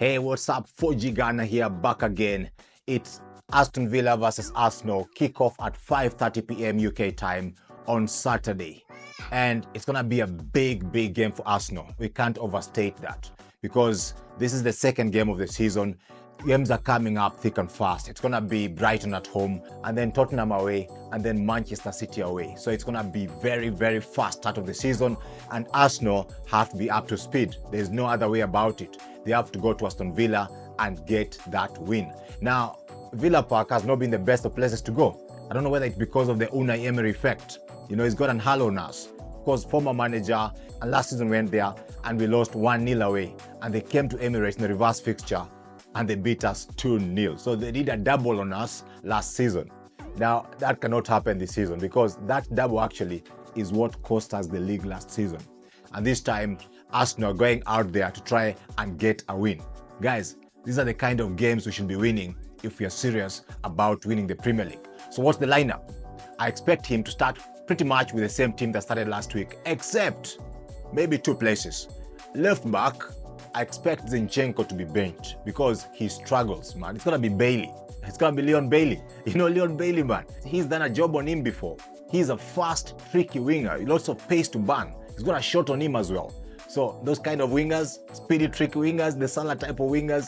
Hey, what's up? 4G Ghana here, back again. It's Aston Villa versus Arsenal, kickoff at 5:30 p.m. UK time on Saturday. And it's going to be a big game for Arsenal. We can't overstate that because this is the second game of the season. Games are coming up thick and fast. It's going to be Brighton at home, and then Tottenham away, and then Manchester City away. So it's going to be very fast start of the season, and Arsenal have to be up to speed. There's no other way about it. They have to go to Aston Villa and get that win. Now, Villa Park has not been the best of places to go. I don't know whether it's because of the Unai Emery effect. You know, he's got an halo on us. Of course, former manager, and last season we went there and we lost 1-0 away. And they came to Emirates in the reverse fixture and they beat us 2-0. So they did a double on us last season. Now, that cannot happen this season because that double actually is what cost us the league last season. And this time, Arsenal are going out there to try and get a win. Guys, these are the kind of games we should be winning if we are serious about winning the Premier League. So what's the lineup? I expect him to start pretty much with the same team that started last week, except maybe two places. Left back, I expect Zinchenko to be benched because he struggles, man. It's going to be Bailey. It's going to be Leon Bailey. You know Leon Bailey, man. He's done a job on him before. He's a fast, tricky winger. Lots of pace to burn. He's got a shot on him as well. So those kind of wingers, speedy, tricky wingers, the Salah type of wingers,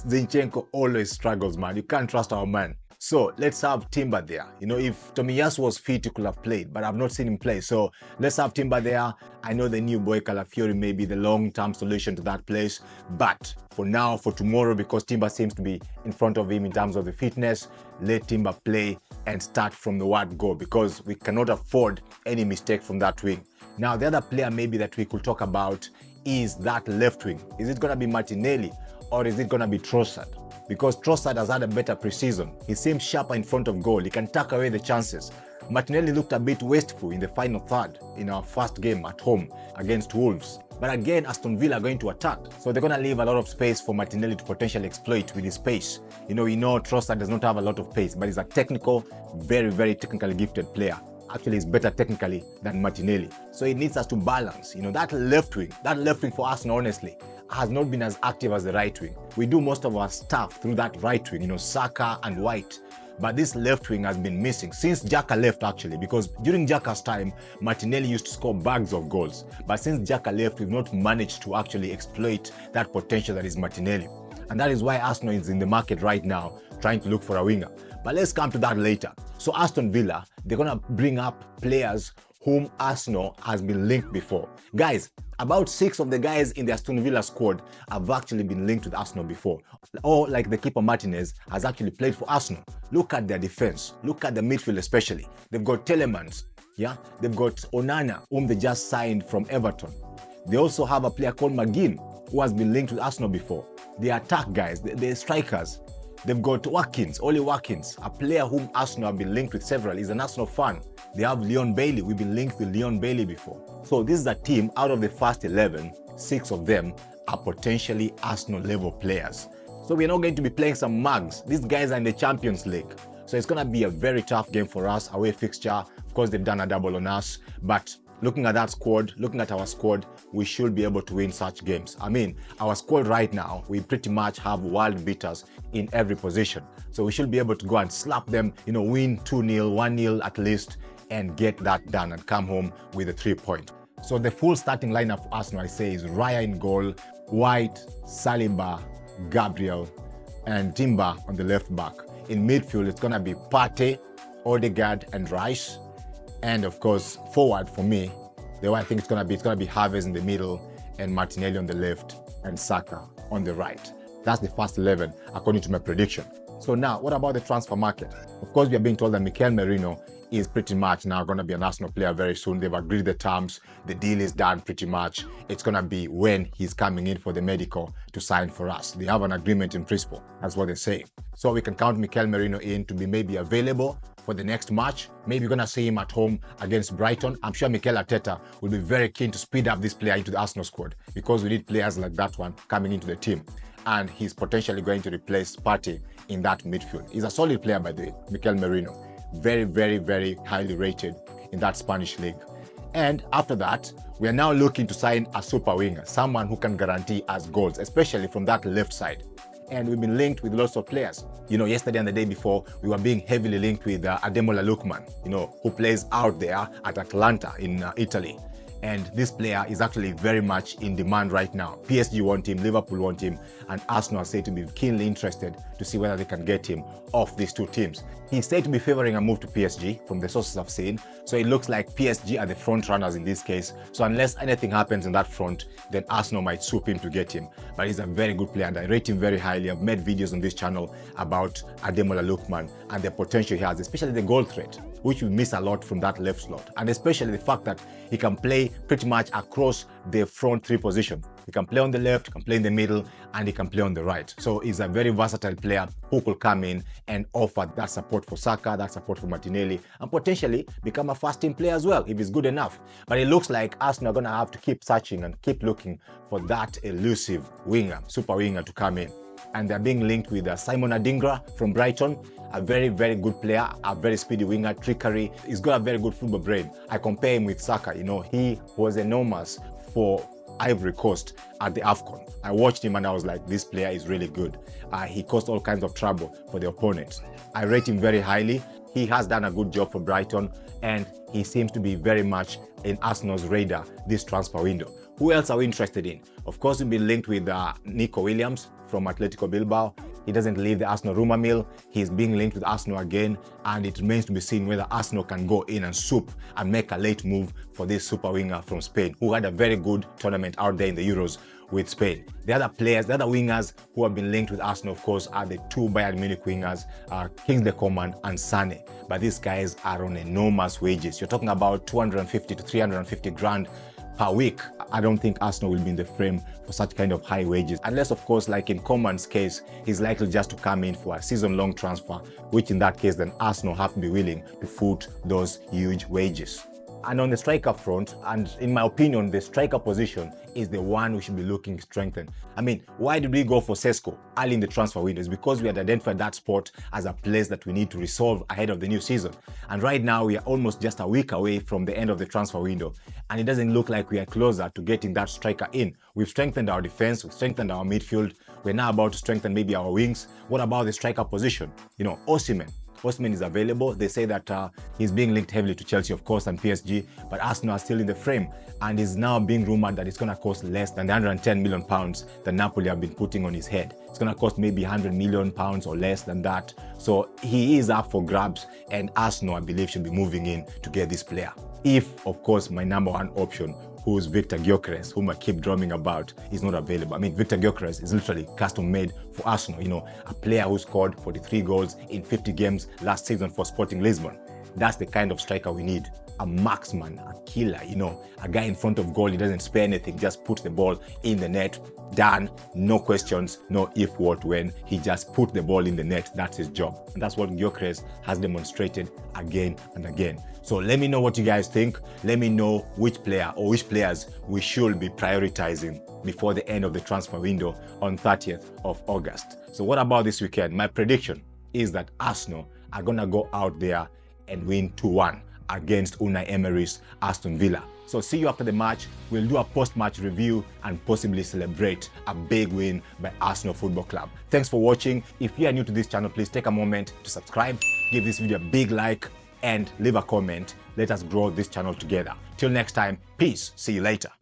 Zinchenko always struggles, man. You can't trust our man. So let's have Timber there. You know, if Tomiyasu was fit, he could have played, but I've not seen him play. So let's have Timber there. I know the new boy Calafiori may be the long-term solution to that place. But for now, for tomorrow, because Timber seems to be in front of him in terms of the fitness, let Timber play and start from the word go because we cannot afford any mistake from that wing. Now, the other player maybe that we could talk about is that left wing. Is it going to be Martinelli or is it going to be Trossard? Because Trossard has had a better preseason. He seems sharper in front of goal. He can tuck away the chances. Martinelli looked a bit wasteful in the final third in our first game at home against Wolves. But again, Aston Villa are going to attack. So they're going to leave a lot of space for Martinelli to potentially exploit with his pace. You know Trossard does not have a lot of pace, but he's a technical, very technically gifted player. Actually, he's better technically than Martinelli. So it needs us to balance. You know, that left wing for Arsenal, honestly, has not been as active as the right wing. We do most of our stuff through that right wing, you know, Saka and White. But this left wing has been missing since Xhaka left, actually, because during Xhaka's time, Martinelli used to score bags of goals. But since Xhaka left, we've not managed to actually exploit that potential that is Martinelli. And that is why Arsenal is in the market right now, trying to look for a winger. But let's come to that later. So Aston Villa, they're going to bring up players whom Arsenal has been linked before. Guys, about 6 of the guys in the Aston Villa squad have actually been linked with Arsenal before. Or like the keeper Martinez has actually played for Arsenal. Look at their defense. Look at the midfield especially. They've got Telemans. Yeah, they've got Onana, whom they just signed from Everton. They also have a player called McGinn, who has been linked with Arsenal before. The attack guys, the strikers. They've got Oli Watkins, a player whom Arsenal have been linked with several. He's an Arsenal fan. They have Leon Bailey. We've been linked with Leon Bailey before. So this is a team, out of the first 11, 6 of them are potentially Arsenal level players. So we're not going to be playing some mugs. These guys are in the Champions League. So it's going to be a very tough game for us, away fixture. Of course, they've done a double on us. But looking at that squad, looking at our squad, we should be able to win such games. I mean, our squad right now, we pretty much have world beaters in every position. So we should be able to go and slap them, you know, win 2-0, 1-0 at least, and get that done and come home with a 3-point. So the full starting lineup for Arsenal, I say, is Raya in goal, White, Saliba, Gabriel, and Timber on the left back. In midfield, it's going to be Partey, Odegaard, and Rice. And of course, forward for me, the way I think it's going to be Havertz in the middle and Martinelli on the left and Saka on the right. That's the first 11 according to my prediction. So now, what about the transfer market? Of course, we are being told that Mikel Merino is pretty much now going to be an Arsenal player very soon. They've agreed the terms. The deal is done pretty much. It's going to be when he's coming in for the medical to sign for us. They have an agreement in principle. That's what they say. So we can count Mikel Merino in to be maybe available for the next match. Maybe we're going to see him at home against Brighton. I'm sure Mikel Arteta will be very keen to speed up this player into the Arsenal squad because we need players like that one coming into the team. And he's potentially going to replace Partey in that midfield. He's a solid player, by the way, Mikel Merino. Very highly rated in that Spanish league. And after that, we are now looking to sign a super winger, someone who can guarantee us goals, especially from that left side. And we've been linked with lots of players. You know, yesterday and the day before, we were being heavily linked with Ademola Lookman, you know, who plays out there at Atalanta in Italy. And this player is actually very much in demand right now. PSG want him, Liverpool want him, and Arsenal are said to be keenly interested to see whether they can get him off these two teams. He's said to be favoring a move to PSG from the sources I've seen, so it looks like PSG are the front runners in this case. So unless anything happens in that front, then Arsenal might swoop in to get him. But he's a very good player and I rate him very highly. I've made videos on this channel about Ademola Lookman and the potential he has, especially the goal threat, which we miss a lot from that left slot, and especially the fact that he can play pretty much across the front three positions. He can play on the left, he can play in the middle, and he can play on the right. So he's a very versatile player who could come in and offer that support for Saka, that support for Martinelli, and potentially become a first-team player as well if he's good enough. But it looks like Arsenal are going to have to keep searching and keep looking for that elusive winger, super winger to come in. And they're being linked with Simon ADINGRA from Brighton, a very, very good player, a very speedy winger, trickery. He's got a very good football brain. I compare him with Saka. You know, he was enormous for Ivory Coast at the AFCON. I watched him and I was like, this player is really good. He caused all kinds of trouble for the opponents. I rate him very highly. He has done a good job for Brighton and he seems to be very much in Arsenal's radar this transfer window. Who else are we interested in? Of course, we've been linked with NICO Williams from Atletico Bilbao. He doesn't leave the Arsenal rumor mill. He's being linked with Arsenal again, and it remains to be seen whether Arsenal can go in and swoop and make a late move for this super winger from Spain, who had a very good tournament out there in the Euros with Spain. The other players, the other wingers who have been linked with Arsenal, of course, are the two Bayern Munich wingers, Kingsley Coman and Sane. But these guys are on enormous wages. You're talking about 250 to 350 grand per week. I don't think Arsenal will be in the frame for such kind of high wages. Unless, of course, like in Coman's case, he's likely just to come in for a season-long transfer, which in that case, then Arsenal have to be willing to foot those huge wages. And on the striker front, and in my opinion, the striker position is the one we should be looking to strengthen. I mean, why did we go for Sesko early in the transfer window? It's because we had identified that spot as a place that we need to resolve ahead of the new season. And right now, we are almost just a week away from the end of the transfer window. And it doesn't look like we are closer to getting that striker in. We've strengthened our defense, we've strengthened our midfield. We're now about to strengthen maybe our wings. What about the striker position? You know, OSIMHEN. OSIMHEN is available. They say that he's being linked heavily to Chelsea, of course, and PSG, but Arsenal are still in the frame, and is now being rumored that it's going to cost less than the 110 million pounds that Napoli have been putting on his head. It's going to cost maybe 100 million pounds or less than that. So he is up for grabs, and Arsenal, I believe, should be moving in to get this player. If, of course, my number one option, who's Victor GYOKERES, whom I keep drumming about, is not available. I mean, Victor GYOKERES is literally custom made for Arsenal. You know, a player who scored 43 goals in 50 games last season for Sporting Lisbon. That's the kind of striker we need. A marksman, a killer, you know, a guy in front of goal. He doesn't spare anything, just puts the ball in the net. Done, no questions, no if, what, when. He just put the ball in the net. That's his job. And that's what GYOKERES has demonstrated again and again. So let me know what you guys think. Let me know which player or which players we should be prioritizing before the end of the transfer window on 30th of August. So what about this weekend? My prediction is that Arsenal are going to go out there and win 2-1 against Unai Emery's Aston Villa. So see you after the match. We'll do a post-match review and possibly celebrate a big win by Arsenal Football Club. Thanks for watching. If you are new to this channel, please take a moment to subscribe, give this video a big like, and leave a comment. Let us grow this channel together. Till next time, peace. See you later.